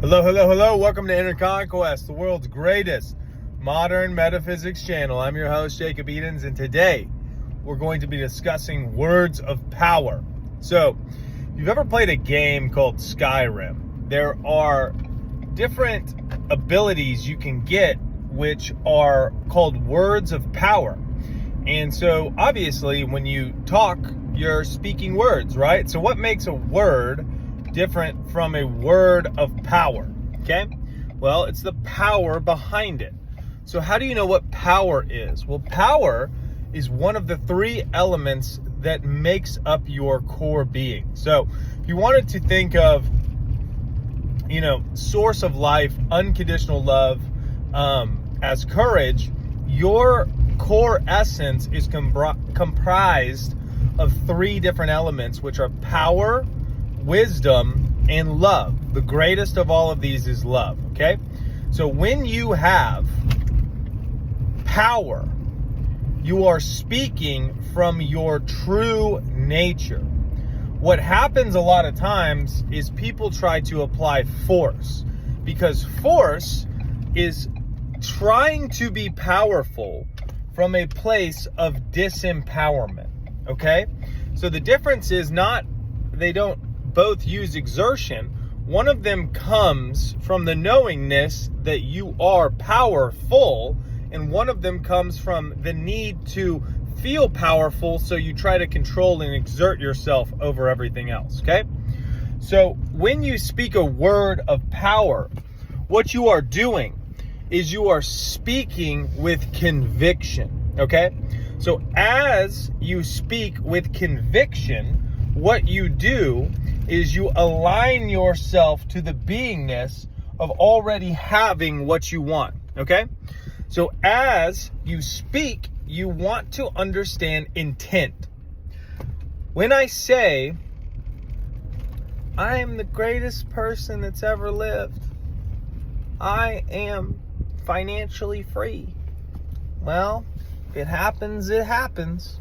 Hello, hello, hello. Welcome to Inner Conquest, the world's greatest modern metaphysics channel. I'm your host, Jacob Edens, and today we're going to be discussing words of power. So, if you've ever played a game called Skyrim, there are different abilities you can get which are called words of power. And so, obviously, when you talk, you're speaking words, right? So what makes a word different from a word of power? Okay, well, it's the power behind it. So how do you know what power is? Well, power is one of the three elements that makes up your core being. So if you wanted to think of, source of life, unconditional love, as courage, your core essence is comprised of three different elements, which are power, wisdom, and love. The greatest of all of these is love, okay? So when you have power, you are speaking from your true nature. What happens a lot of times is people try to apply force, because force is trying to be powerful from a place of disempowerment, okay? So the difference is not, they don't both use exertion. One of them comes from the knowingness that you are powerful, and one of them comes from the need to feel powerful, so you try to control and exert yourself over everything else, okay? So when you speak a word of power, what you are doing is you are speaking with conviction, okay? So as you speak with conviction, what you do is you align yourself to the beingness of already having what you want, okay? So as you speak, you want to understand intent. When I say, I am the greatest person that's ever lived, I am financially free. Well, if it happens, it happens.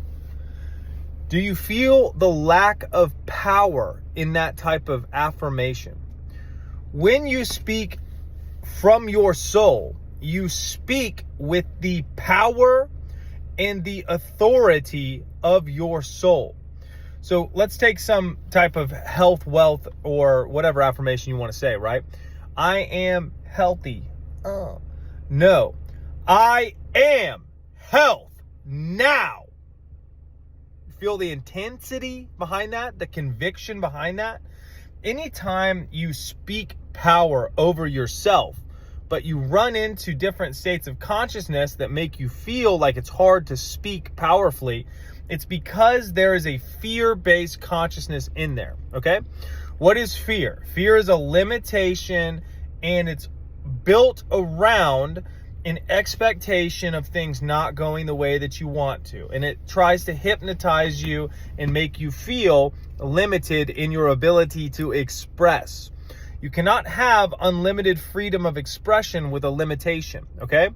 Do you feel the lack of power in that type of affirmation? When you speak from your soul, you speak with the power and the authority of your soul. So let's take some type of health, wealth, or whatever affirmation you want to say, right? I am healthy. No, I am health now. Feel the intensity behind that, the conviction behind that. Anytime you speak power over yourself, but you run into different states of consciousness that make you feel like it's hard to speak powerfully, it's because there is a fear-based consciousness in there, okay? What is fear? Fear is a limitation, and it's built around an expectation of things not going the way that you want to. And it tries to hypnotize you and make you feel limited in your ability to express. You cannot have unlimited freedom of expression with a limitation, okay?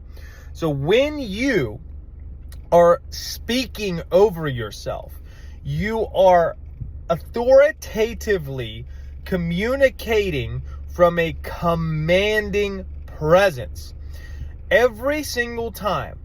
So when you are speaking over yourself, you are authoritatively communicating from a commanding presence. Every single time,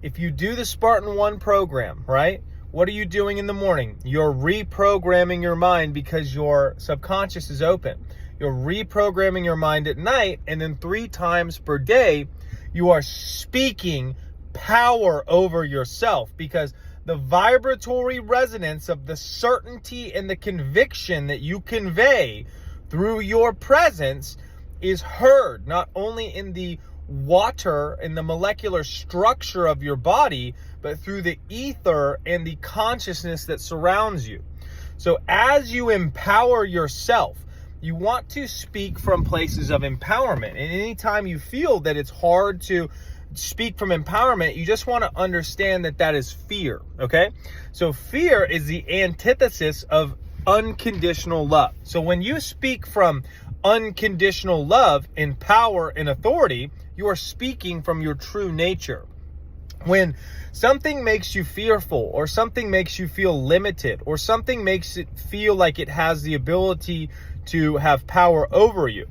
if you do the Spartan 1 program, right? What are you doing in the morning? You're reprogramming your mind because your subconscious is open. You're reprogramming your mind at night, and then 3 times per day, you are speaking power over yourself, because the vibratory resonance of the certainty and the conviction that you convey through your presence is heard not only in the water and the molecular structure of your body, but through the ether and the consciousness that surrounds you. So as you empower yourself, you want to speak from places of empowerment. And anytime you feel that it's hard to speak from empowerment, you just want to understand that that is fear, okay? So fear is the antithesis of unconditional love. So when you speak from unconditional love and power and authority, you are speaking from your true nature. When something makes you fearful, or something makes you feel limited, or something makes it feel like it has the ability to have power over you,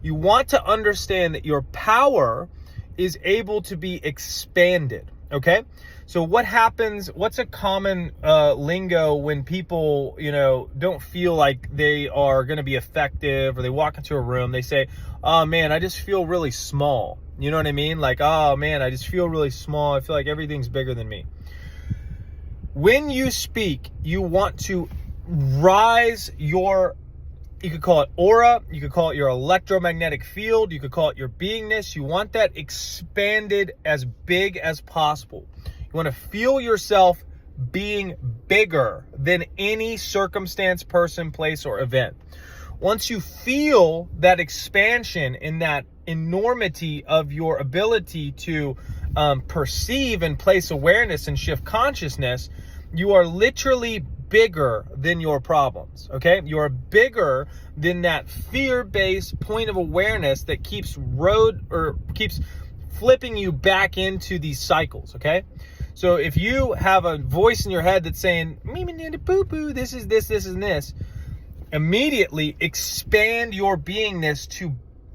You want to understand that your power is able to be expanded, okay? So what happens, what's a common lingo when people, don't feel like they are going to be effective, or they walk into a room, they say, oh man, I just feel really small. You know what I mean? Like, oh man, I just feel really small. I feel like everything's bigger than me. When you speak, you want to rise your, you could call it aura, you could call it your electromagnetic field, you could call it your beingness. You want that expanded as big as possible. You want to feel yourself being bigger than any circumstance, person, place, or event. Once you feel that expansion and that enormity of your ability to perceive and place awareness and shift consciousnness, you are literally bigger than your problems, okay? You are bigger than that fear-based point of awareness that keeps flipping you back into these cycles, okay? So if you have a voice in your head that's saying, poo-poo, this is this, this is this, immediately expand your beingness to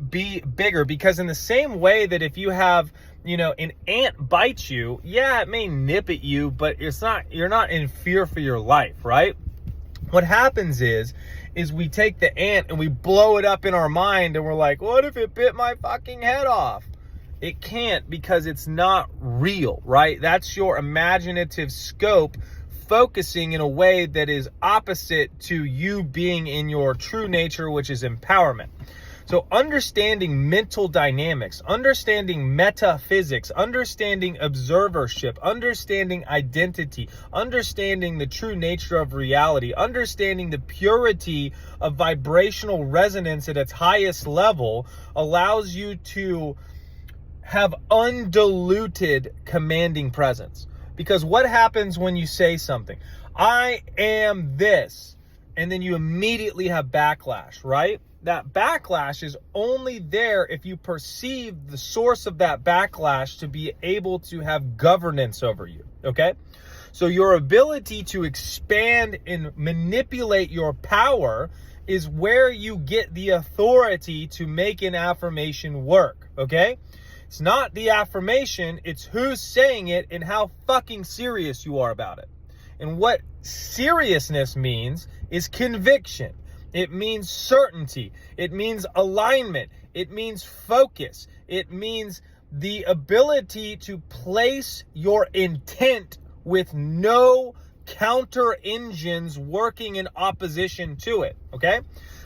be bigger. Because in the same way that if you have, an ant bites you, yeah, it may nip at you, but you're not in fear for your life, right? What happens is we take the ant and we blow it up in our mind and we're like, what if it bit my fucking head off? It can't, because it's not real, right? That's your imaginative scope focusing in a way that is opposite to you being in your true nature, which is empowerment. So understanding mental dynamics, understanding metaphysics, understanding observership, understanding identity, understanding the true nature of reality, understanding the purity of vibrational resonance at its highest level allows you to have undiluted commanding presence. Because what happens when you say something? I am this. And then you immediately have backlash, right? That backlash is only there if you perceive the source of that backlash to be able to have governance over you, okay? So your ability to expand and manipulate your power is where you get the authority to make an affirmation work, okay? It's not the affirmation, it's who's saying it and how fucking serious you are about it. And what seriousness means is conviction. It means certainty. It means alignment. It means focus. It means the ability to place your intent with no counter engines working in opposition to it, okay?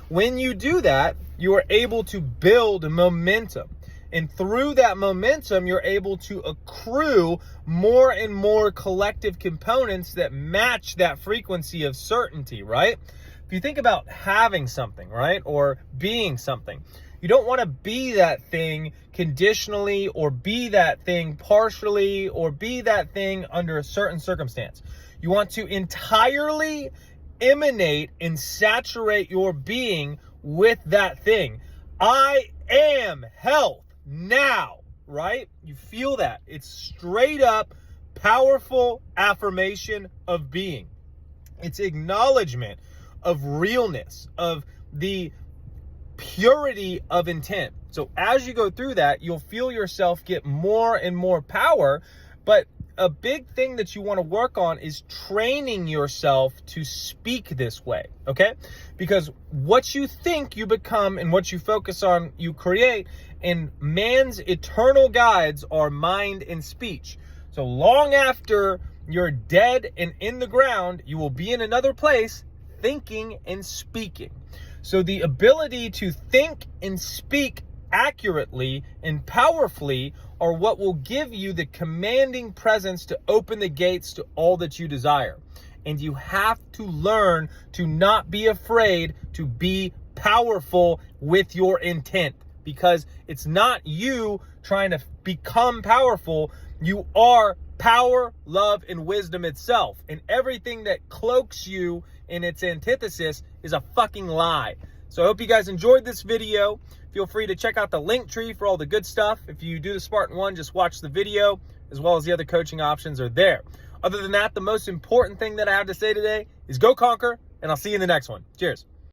When you do that, you are able to build momentum. And through that momentum, you're able to accrue more and more collective components that match that frequency of certainty, right? If you think about having something, right, or being something, you don't want to be that thing conditionally, or be that thing partially, or be that thing under a certain circumstance. You want to entirely emanate and saturate your being with that thing. I am health now, right? You feel that. It's straight up powerful affirmation of being. It's acknowledgement of realness, of the purity of intent. So as you go through that, you'll feel yourself get more and more power. But a big thing that you want to work on is training yourself to speak this way, okay? Because what you think, you become, and what you focus on, you create. And man's eternal guides are mind and speech. So long after you're dead and in the ground, you will be in another place thinking and speaking. So the ability to think and speak accurately and powerfully are what will give you the commanding presence to open the gates to all that you desire. And you have to learn to not be afraid to be powerful with your intent, because it's not you trying to become powerful. You are power, love, and wisdom itself. And everything that cloaks you in its antithesis is a fucking lie. So I hope you guys enjoyed this video. Feel free to check out the link tree for all the good stuff. If you do the Spartan one, just watch the video, as well as the other coaching options are there. Other than that, the most important thing that I have to say today is go conquer, and I'll see you in the next one. Cheers.